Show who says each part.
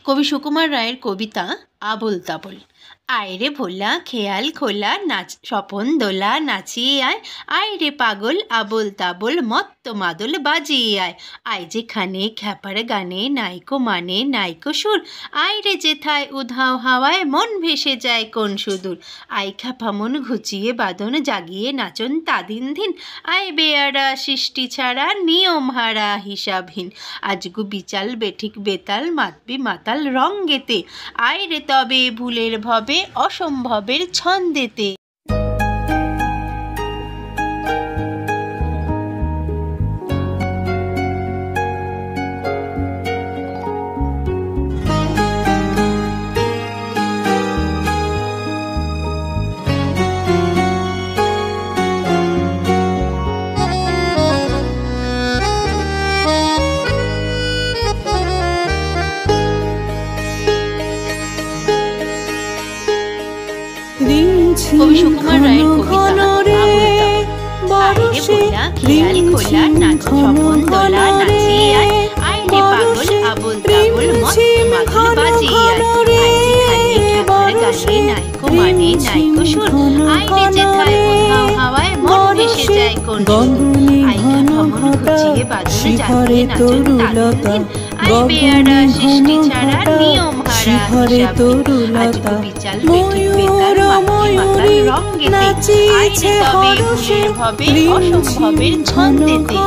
Speaker 1: কবি সুকুমার রায়ের কবিতা আবোল তাবোল। আয় রে ভোলা খেয়াল খোলা নাচ স্বপন দোলা নাচিয়ে আয়, আয় রে পাগল আবোল তাবোল মত্ত মাদল বাজিয়ে আয়। আয় যেখানে খ্যাপার গানে নাইকো মানে নাইকো সুর, আয় রে যেথায় উধাও হাওয়ায় মন ভেসে যায় কোন সুদূর। আয় খ্যাপা মন ঘুচিয়ে বাঁধন জাগিয়ে নাচন তা দিন দিন, আয় বেয়ারা সৃষ্টি ছাড়া নিয়ম হারা হিসাবহীন। আজগু বিচাল বেঠিক বেতাল মাতবি মাতাল রঙ্গেতে, আয় রে তবে ভুলের ভবে অসম্ভবের ছন্দেতে। কবি সুকুমার রায়ের কবিতা আয় রে ভোলা খেয়াল খোলা নাচ স্বপন দোলা নাচিয়ে আয়, আয় রে পাগল আবোল তাবোল মত্ত মাদল বাজিয়ে আয়। আয় যেখানে খ্যাপার গানে নাইকো মানে নাইকো সুর, আয় রে যেথায় উধাও হাওয়ায় মন ভেসে যায় কোন সুদূর। আয় খ্যাপা মন ঘুচিয়ে বাঁধন জাগিয়ে নাচন তা দিন দিন, আয় বেয়ারা সৃষ্টি ছাড়া নিয়ম হারা হিসাবহীন। আজগু বিচাল বেঠিক বেতাল মাতবি মাতাল রঙ্গেতে, আয় রে তবে ভুলের ভবে অসম্ভবের ছন্দেতে।